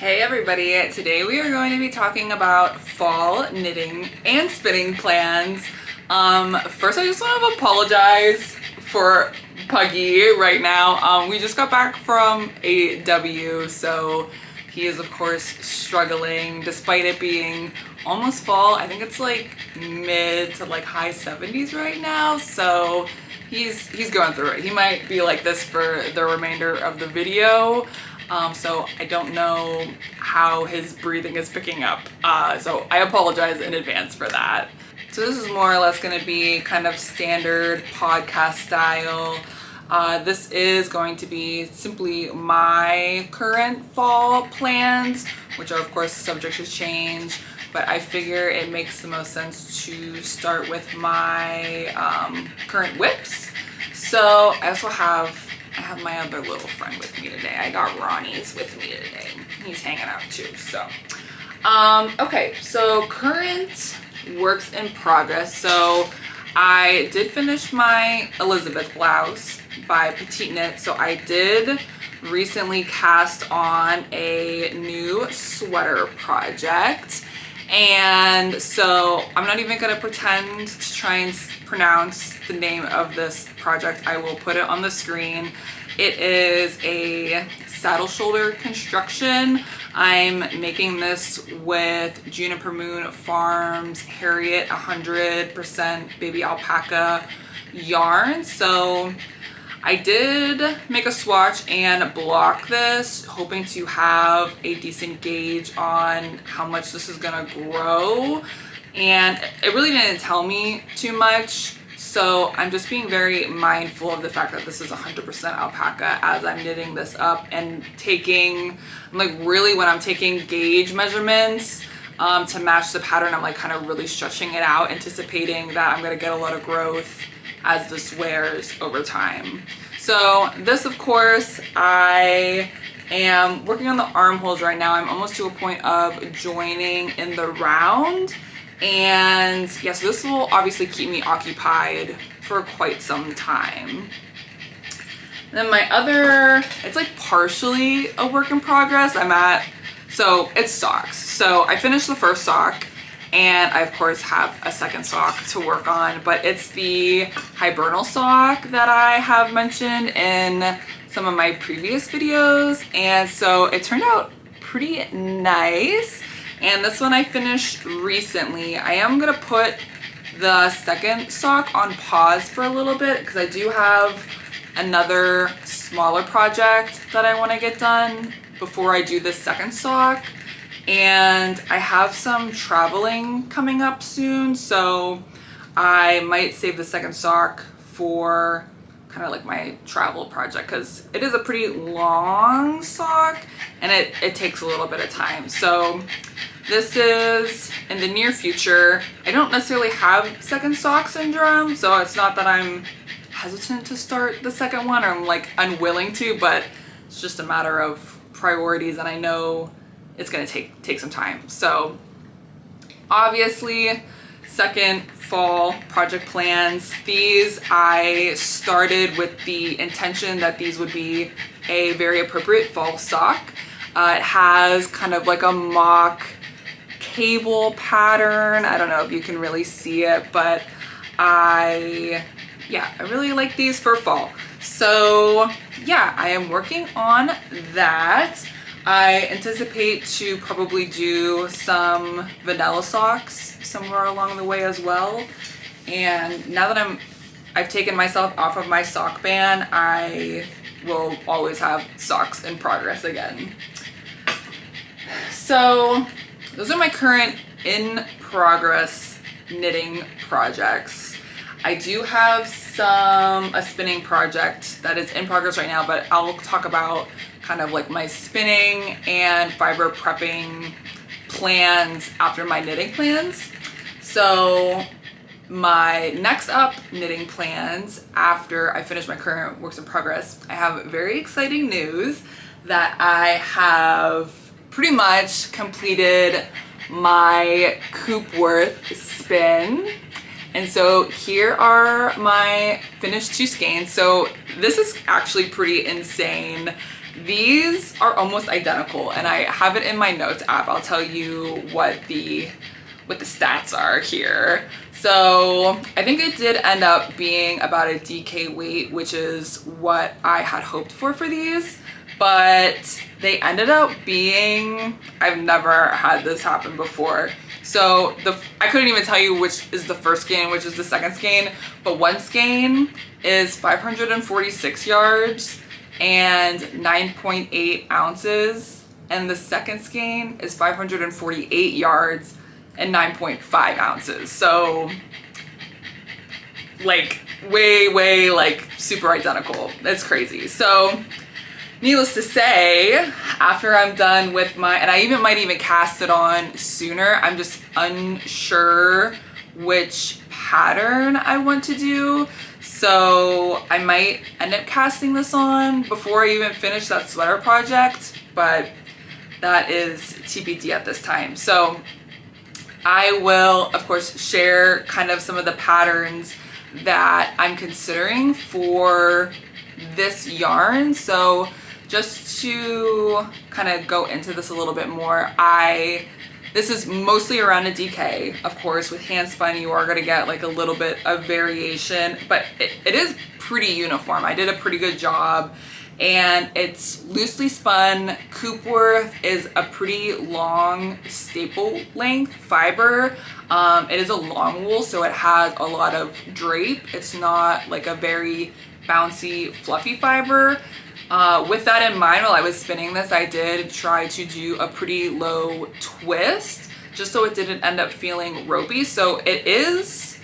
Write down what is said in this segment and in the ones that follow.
Hey everybody, today we are going to be talking about fall knitting and spinning plans. First I just want to apologize for Puggy right now. We just got back from AW, so he is of course struggling despite it being almost fall. I think it's like mid to like high 70s right now, so he's going through it. He might be like this for the remainder of the video. So I don't know how his breathing is picking up. So I apologize in advance for that. So this is more or less going to be kind of standard podcast style. This is going to be simply my current fall plans, which are of course subject to change, but I figure it makes the most sense to start with my current whips. So I also have my other little friend with me today. I got Ronnie's with me today. He's hanging out too, so. Okay, so current works in progress. So I did finish my Elizabeth blouse by Petite, so I did recently cast on a new sweater project. And so I'm not even gonna pretend to try and pronounce the name of this project. I will put it on the screen. It is a saddle shoulder construction. I'm making this with Juniper Moon Farms Harriet 100% baby alpaca yarn. So I did make a swatch and block this, hoping to have a decent gauge on how much this is gonna grow. And it really didn't tell me too much. So I'm just being very mindful of the fact that this is 100% alpaca as I'm knitting this up and taking, like really when I'm taking gauge measurements to match the pattern, I'm like kind of really stretching it out, anticipating that I'm gonna get a lot of growth as this wears over time. So this, of course, I am working on the armholes right now. I'm almost to a point of joining in the round. And yeah, so this will obviously keep me occupied for quite some time. And then my other, it's like partially a work in progress. So it's socks. So I finished the first sock and I of course have a second sock to work on, but it's the Hibernal sock that I have mentioned in some of my previous videos. And so it turned out pretty nice. And this one I finished recently. I am gonna put the second sock on pause for a little bit because I do have another smaller project that I wanna get done before I do the second sock. And I have some traveling coming up soon, so I might save the second sock for kind of like my travel project because it is a pretty long sock and it takes a little bit of time. So this is in the near future. I don't necessarily have second sock syndrome, so it's not that I'm hesitant to start the second one or I'm like unwilling to, but it's just a matter of priorities and I know it's gonna take some time. So obviously, second fall project plans. These I started with the intention that these would be a very appropriate fall sock. It has kind of like a mock cable pattern. I don't know if you can really see it, but I really like these for fall. So yeah, I am working on that. I anticipate to probably do some vanilla socks somewhere along the way as well. And now that I've taken myself off of my sock ban, I will always have socks in progress again. So those are my current in progress knitting projects. I do have a spinning project that is in progress right now, but I'll talk about kind of like my spinning and fiber prepping plans after my knitting plans. So my next up knitting plans after I finish my current works in progress, I have very exciting news that I have pretty much completed my coop worth spin. And so here are my finished 2 skeins. So this is actually pretty insane. These are almost identical, and I have it in my notes app. I'll tell you what the stats are here. So I think it did end up being about a DK weight, which is what I had hoped for these, but they ended up being, I've never had this happen before. So I couldn't even tell you which is the first skein, which is the second skein, but one skein is 546 yards and 9.8 ounces, and the second skein is 548 yards and 9.5 ounces. So like way like super identical. It's crazy. So needless to say, after I'm done with and I might even cast it on sooner, I'm just unsure which pattern I want to do. So I might end up casting this on before I even finish that sweater project, but that is TBD at this time. So I will, of course, share kind of some of the patterns that I'm considering for this yarn. So just to kind of go into this a little bit more, this is mostly around a DK. Of course, with hand spun, you are gonna get like a little bit of variation, but it is pretty uniform. I did a pretty good job, and it's loosely spun. Coopworth is a pretty long staple length fiber. It is a long wool, so it has a lot of drape. It's not like a very bouncy, fluffy fiber. With that in mind, while I was spinning this, I did try to do a pretty low twist, just so it didn't end up feeling ropey. So it's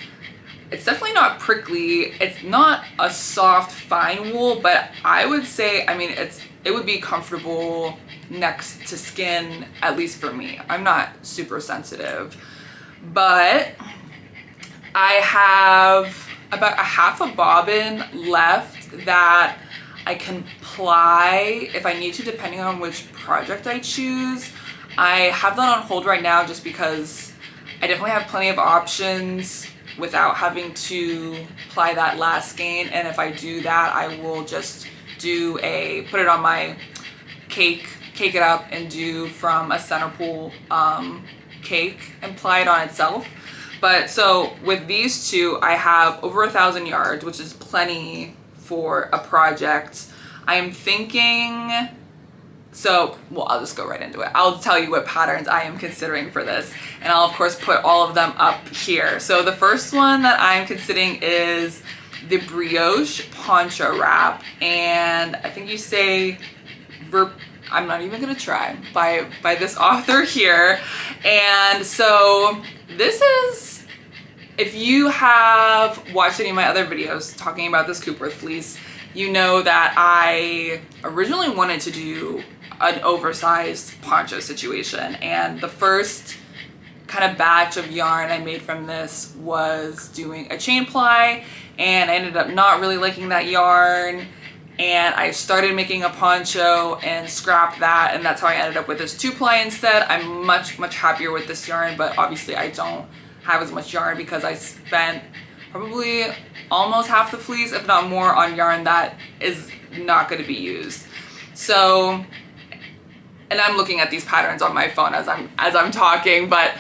definitely not prickly. It's not a soft, fine wool, but I would say, I mean, it would be comfortable next to skin, at least for me. I'm not super sensitive, but I have about a half a bobbin left that I can ply if I need to, depending on which project I choose. I have that on hold right now just because I definitely have plenty of options without having to ply that last skein. And if I do that, I will just put it on my cake it up and do from a center pull cake and ply it on itself. But so with these two, I have over 1,000 yards, which is plenty for a project. I am thinking, I'll just go right into it. I'll tell you what patterns I am considering for this, and I'll of course put all of them up here. So the first one that I'm considering is the Brioche PonchoWrap, and I think you say I'm not even gonna try, by this author here. And so this is, if you have watched any of my other videos talking about this Coopworth fleece, you know that I originally wanted to do an oversized poncho situation, and the first kind of batch of yarn I made from this was doing a chain ply, and I ended up not really liking that yarn, and I started making a poncho and scrapped that, and that's how I ended up with this 2-ply instead. I'm much happier with this yarn, but obviously I don't have as much yarn because I spent probably almost half the fleece, if not more, on yarn that is not going to be used. So, and I'm looking at these patterns on my phone as I'm talking, but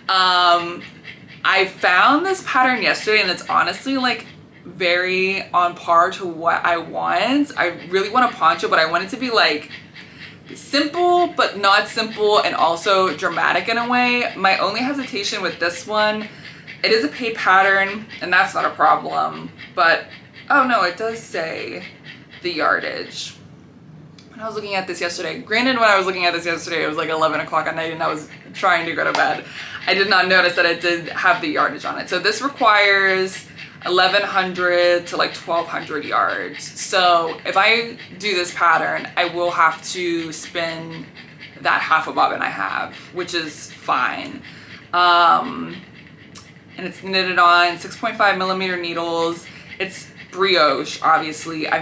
I found this pattern yesterday, and it's honestly like very on par to what I want. I really want a poncho, but I want it to be like simple but not simple, and also dramatic in a way. My only hesitation with this one, it is a pay pattern, and that's not a problem, but oh no, it does say the yardage. When I was looking at this yesterday, granted when I was looking at this yesterday it was like 11 o'clock at night and I was trying to go to bed, I did not notice that it did have the yardage on it. So this requires 1,100 to like 1,200 yards. So if I do this pattern, I will have to spin that half a bobbin I have, which is fine. And it's knitted on 6.5 millimeter needles. It's brioche, obviously. I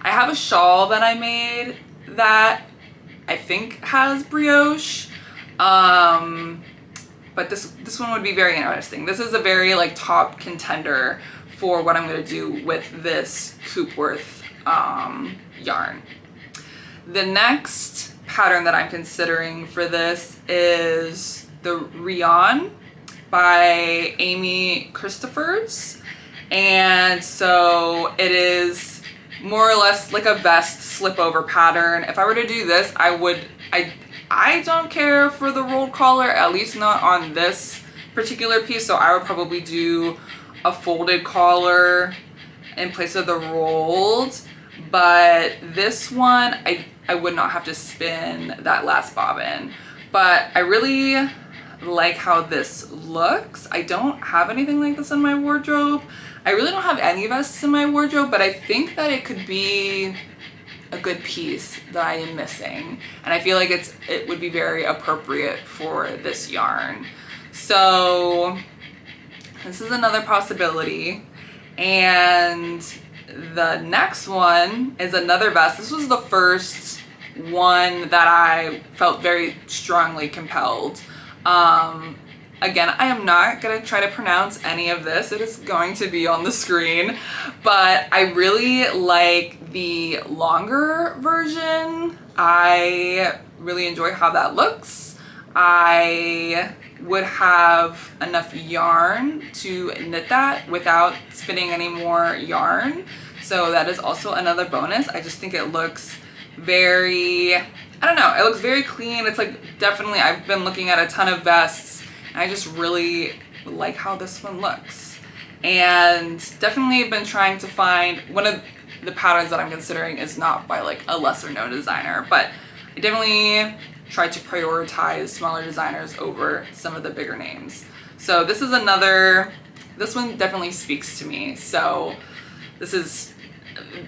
have a shawl that I made that I think has brioche. But this one would be very interesting. This is a very like top contender for what I'm gonna do with this Coopworth yarn. The next pattern that I'm considering for this is the Rhian by Amy Cristoffers. And so it is more or less like a vest slip over pattern. If I were to do this, I don't care for the rolled collar, at least not on this particular piece. So I would probably do a folded collar in place of the rolled. But this one, I would not have to spin that last bobbin. But I really like how this looks. I don't have anything like this in my wardrobe. I really don't have any vests in my wardrobe, but I think that it could be a good piece that I am missing. And I feel like it would be very appropriate for this yarn. So this is another possibility. And the next one is another vest. This was the first one that I felt very strongly compelled. Again, I am not gonna try to pronounce any of this. It is going to be on the screen, but I really like the longer version. I really enjoy how that looks. I would have enough yarn to knit that without spinning any more yarn. So that is also another bonus. I just think it looks very, I don't know, it looks very clean. It's like definitely, I've been looking at a ton of vests and I just really like how this one looks. And definitely been trying to find, one of the patterns that I'm considering is not by like a lesser known designer, but I definitely tried to prioritize smaller designers over some of the bigger names. So this is another, this one definitely speaks to me. So this is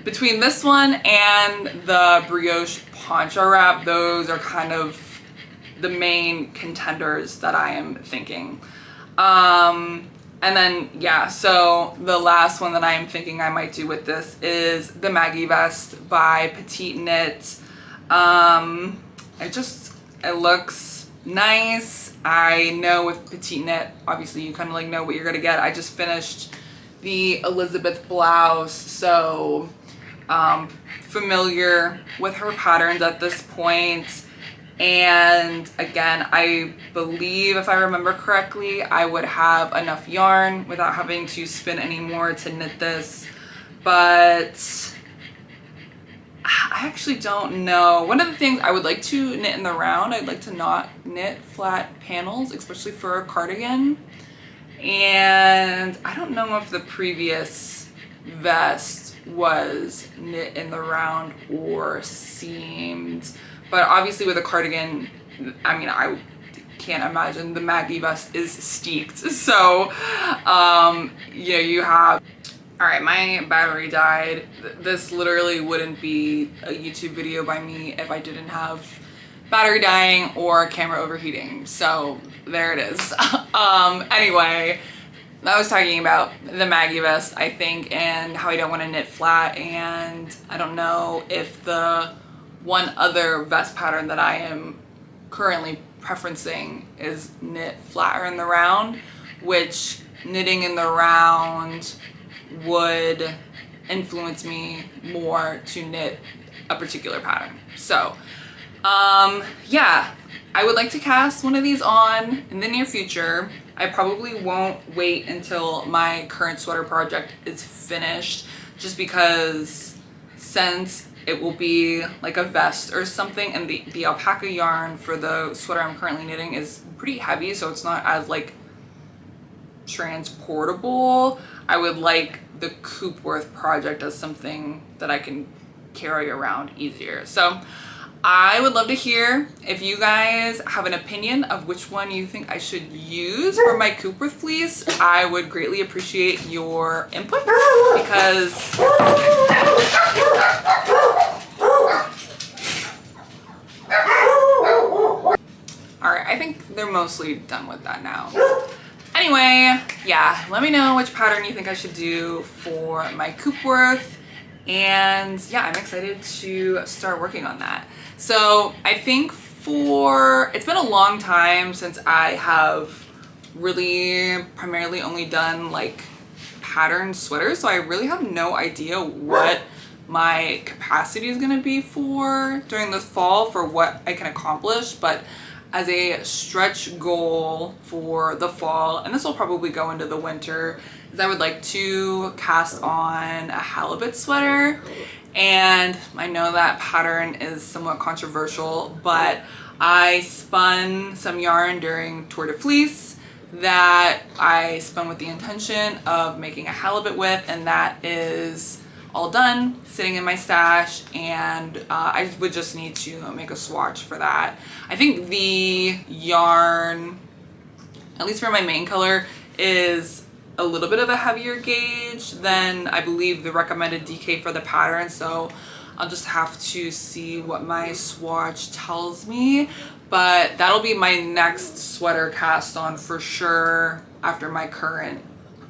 between this one and the Brioche PonchoWrap, those are kind of the main contenders that I am thinking. And then, yeah, so the last one that I am thinking I might do with this is the Maggie vest by Petite Knit. It looks nice. I know with Petite Knit, obviously you kind of like know what you're gonna get. I just finished the Elizabeth blouse, so familiar with her patterns at this point. And again, I believe if I remember correctly, I would have enough yarn without having to spin any more to knit this. But I actually don't know. One of the things I would like to knit in the round, I'd like to not knit flat panels, especially for a cardigan. And I don't know if the previous vest was knit in the round or seamed. But obviously with a cardigan, I mean, I can't imagine the Maggie vest is steeped. So, you know, you have, all right, my battery died. This literally wouldn't be a YouTube video by me if I didn't have battery dying or camera overheating. So there it is. Anyway, I was talking about the Maggie vest, I think, and how I don't want to knit flat. And I don't know if the one other vest pattern that I am currently preferencing is knit flat or in the round, which knitting in the round would influence me more to knit a particular pattern. So yeah, I would like to cast one of these on in the near future. I probably won't wait until my current sweater project is finished, just because since it will be like a vest or something, and the alpaca yarn for the sweater I'm currently knitting is pretty heavy, so it's not as like transportable. I would like the Coopworth project as something that I can carry around easier. So I would love to hear if you guys have an opinion of which one you think I should use for my Coopworth fleece. I would greatly appreciate your input, because alright, I think they're mostly done with that now. Anyway, yeah, let me know which pattern you think I should do for my Coopworth. And yeah, I'm excited to start working on that. So I think it's been a long time since I have really primarily only done like patterned sweaters. So I really have no idea what my capacity is going to be for during this fall for what I can accomplish. But as a stretch goal for the fall, and this will probably go into the winter, is I would like to cast on a halibut sweater. And I know that pattern is somewhat controversial, but I spun some yarn during Tour de Fleece that I spun with the intention of making a halibut with, and that is all done, sitting in my stash, and I would just need to make a swatch for that. I think the yarn, at least for my main color, is a little bit of a heavier gauge than I believe the recommended DK for the pattern, so I'll just have to see what my swatch tells me. But that'll be my next sweater cast on for sure after my current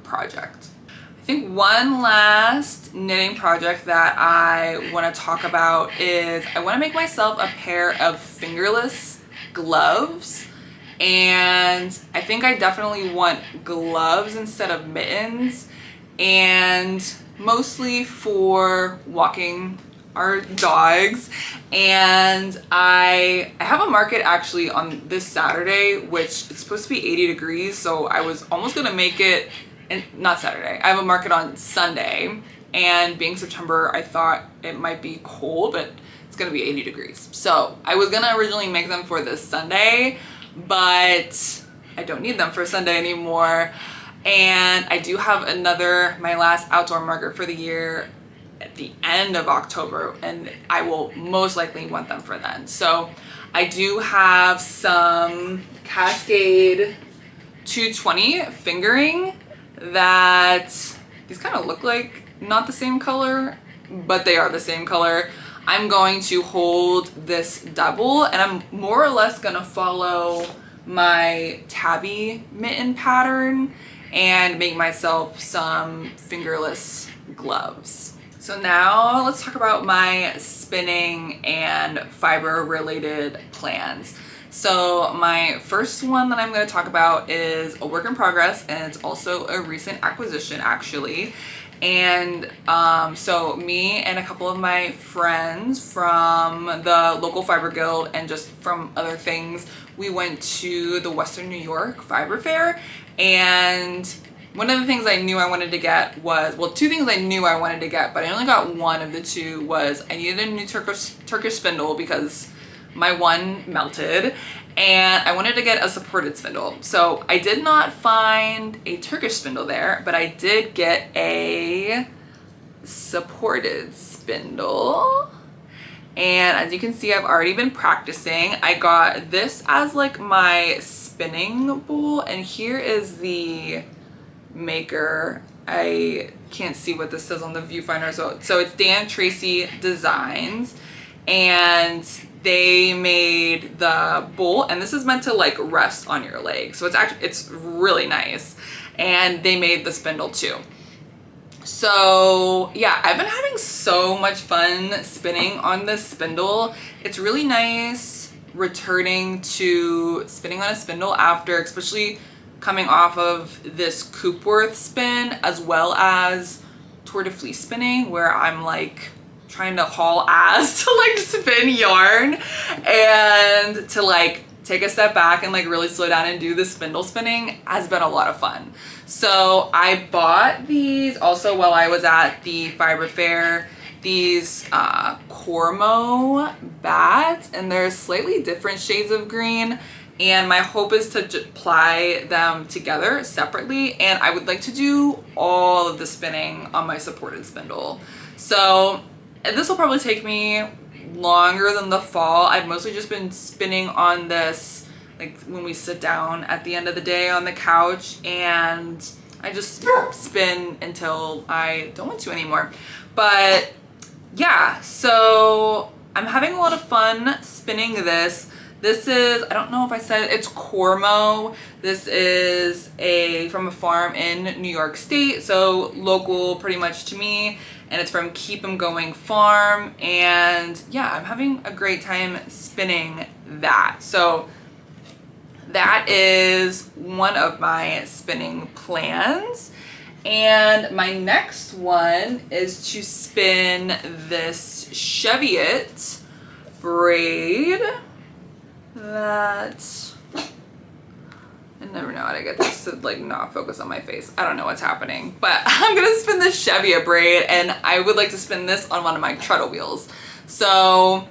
project. I think one last knitting project that I want to talk about is I want to make myself a pair of fingerless gloves. And I think I definitely want gloves instead of mittens, and mostly for walking our dogs. And I have a market actually on this Saturday, which it's supposed to be 80 degrees, so I was almost gonna make it, and not Saturday, I have a market on Sunday, and being September I thought it might be cold, but it's gonna be 80 degrees. So I was gonna originally make them for this Sunday, but I don't need them for Sunday anymore. And I do have my last outdoor market for the year at the end of October, and I will most likely want them for then. So I do have some Cascade 220 fingering that these kind of look like not the same color, but they are the same color. I'm going to hold this double, and I'm more or less gonna follow my tabby mitten pattern and make myself some fingerless gloves. So now let's talk about my spinning and fiber related plans. So my first one that I'm going to talk about is a work in progress, and it's also a recent acquisition actually. And so me and a couple of my friends from the local fiber guild and just from other things, we went to the Western New York Fiber Fair, and one of the things I knew I wanted to get was, well, two things I knew I wanted to get, but I only got one of the two, was I needed a new Turkish spindle because my one melted, and I wanted to get a supported spindle. So I did not find a Turkish spindle there, but I did get a supported spindle. And as you can see, I've already been practicing. I got this as like my spinning bowl, and here is the maker. I can't see what this says on the viewfinder, so it's Dan Tracy Designs, and they made the bowl, and this is meant to like rest on your leg, so it's really nice. And they made the spindle too. So yeah, I've been having so much fun spinning on this spindle. It's really nice returning to spinning on a spindle after, especially coming off of this Coopworth spin, as well as Tour de Fleece spinning, where I'm like trying to haul ass to like spin yarn, and to like take a step back and like really slow down and do the spindle spinning has been a lot of fun. So I bought these also while I was at the fiber fair, these Cormo bats, and they're slightly different shades of green, and my hope is to ply them together separately, and I would like to do all of the spinning on my supported spindle. So this will probably take me longer than the fall. I've mostly just been spinning on this like when we sit down at the end of the day on the couch, and I just spin until I don't want to anymore. But yeah, so I'm having a lot of fun spinning this. This is, I don't know if I said it, it's Cormo. This is from a farm in New York State, so local pretty much to me, and it's from Keep 'em Going Farm. And yeah, I'm having a great time spinning that. So that is one of my spinning plans. And my next one is to spin this Cheviot braid that I never know how to get this to like not focus on my face. I don't know what's happening, but I'm gonna spin this Cheviot braid, and I would like to spin this on one of my treadle wheels. So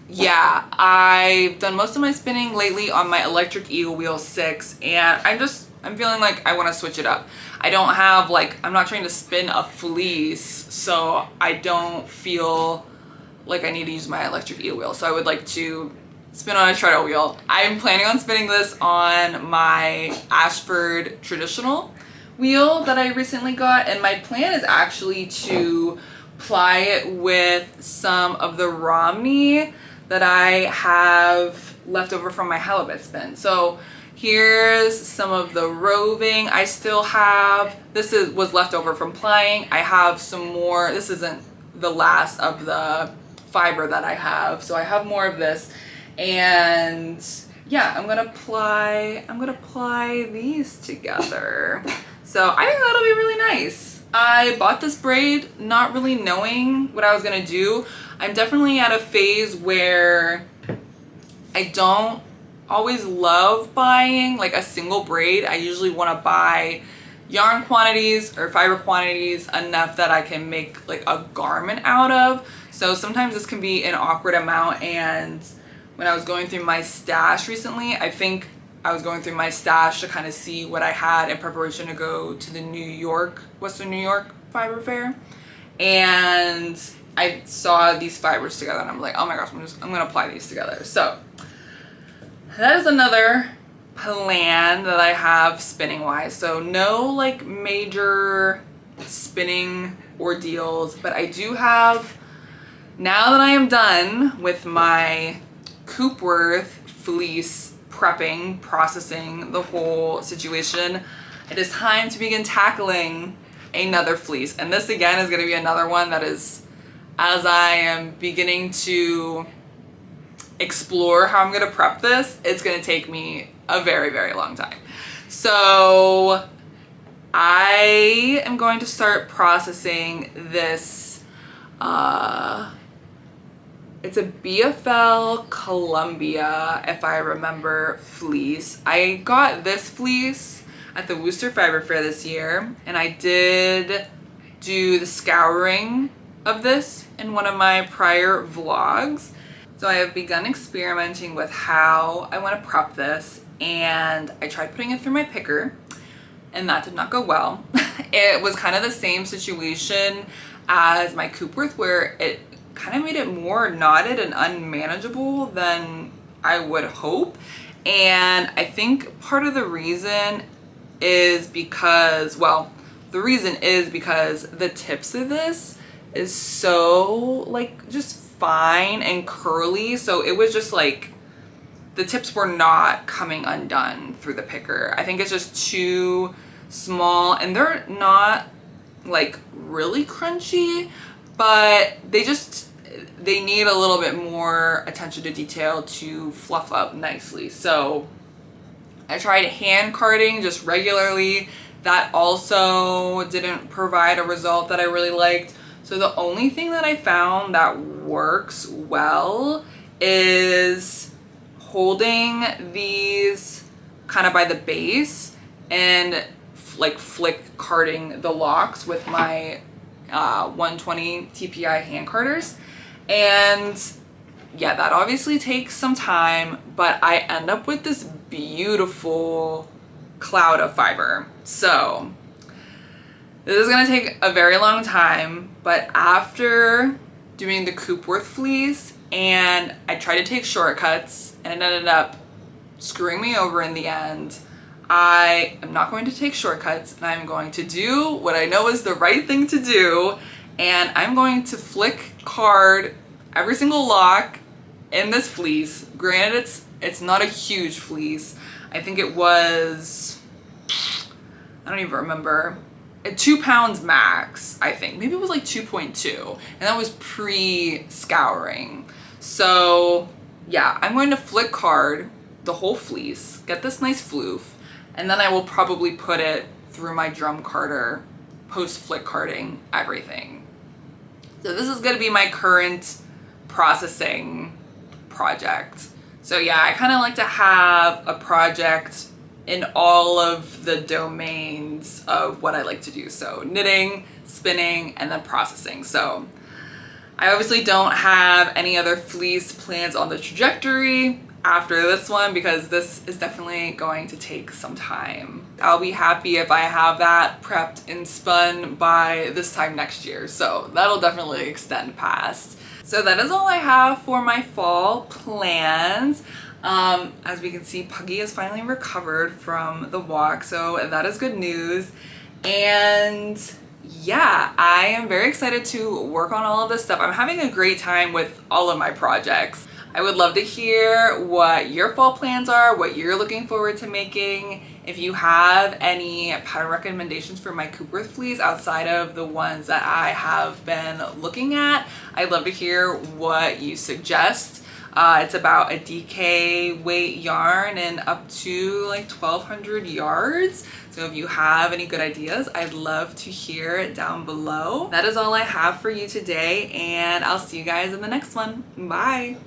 yeah, I've done most of my spinning lately on my electric eel wheel 6, and I'm feeling like I want to switch it up. I don't have like, I'm not trying to spin a fleece, so I don't feel like I need to use my electric eel wheel. So I would like to spin on a treadle wheel. I'm planning on spinning this on my Ashford traditional wheel that I recently got, and my plan is actually to ply it with some of the Romney that I have left over from my halibut spin. So here's some of the roving I still have. This was left over from plying. I have some more. This isn't the last of the fiber that I have, so I have more of this. And yeah, I'm gonna ply these together. So I think that'll be really nice. I bought this braid not really knowing what I was gonna do. I'm definitely at a phase where I don't always love buying like a single braid. I usually want to buy yarn quantities or fiber quantities enough that I can make like a garment out of. So sometimes this can be an awkward amount, and when I was going through my stash recently, I think I was going through my stash to kind of see what I had in preparation to go to the Western New York Fiber Fair, and I saw these fibers together, and I'm like, oh my gosh, I'm gonna apply these together. So that is another plan that I have spinning wise. So no like major spinning ordeals, but I do have, now that I am done with my Coopworth fleece prepping, processing the whole situation, it is time to begin tackling another fleece. And this again is going to be another one that is, as I am beginning to explore how I'm going to prep this, it's going to take me a very, very long time. So I am going to start processing this, it's a BFL Columbia, if I remember, fleece. I got this fleece at the Worcester Fiber Fair this year, and I did do the scouring of this in one of my prior vlogs. So I have begun experimenting with how I want to prep this, and I tried putting it through my picker, and that did not go well. It was kind of the same situation as my Coopworth, where it kind of made it more knotted and unmanageable than I would hope. And I think part of the reason is because, well, the reason is because the tips of this is so like just fine and curly. So it was just like, the tips were not coming undone through the picker. I think it's just too small, and they're not like really crunchy, but they need a little bit more attention to detail to fluff up nicely. So I tried hand carding just regularly. That also didn't provide a result that I really liked. So the only thing that I found that works well is holding these kind of by the base and like flick carding the locks with my 120 TPI hand carders. And yeah, that obviously takes some time, but I end up with this beautiful cloud of fiber. So this is gonna take a very long time, but after doing the Coopworth fleece, and I tried to take shortcuts and it ended up screwing me over in the end, I am not going to take shortcuts, and I'm going to do what I know is the right thing to do, and I'm going to flick card every single lock in this fleece. Granted, it's not a huge fleece. I think it was, I don't even remember, 2 pounds max, I think. Maybe it was like 2.2, and that was pre-scouring. So yeah, I'm going to flick card the whole fleece, get this nice floof, and then I will probably put it through my drum carder, post flick carding everything. So this is gonna be my current processing project. So yeah, I kind of like to have a project in all of the domains of what I like to do. So knitting, spinning, and then processing. So I obviously don't have any other fleece plans on the trajectory after this one because this is definitely going to take some time. I'll be happy if I have that prepped and spun by this time next year. So that'll definitely extend past. So that is all I have for my fall plans. As we can see, Puggy has finally recovered from the walk, so that is good news. And yeah, I am very excited to work on all of this stuff. I'm having a great time with all of my projects. I would love to hear what your fall plans are, what you're looking forward to making. If you have any pattern recommendations for my Coopworth fleece outside of the ones that I have been looking at, I'd love to hear what you suggest. It's about a DK weight yarn and up to like 1,200 yards. So if you have any good ideas, I'd love to hear it down below. That is all I have for you today, and I'll see you guys in the next one. Bye.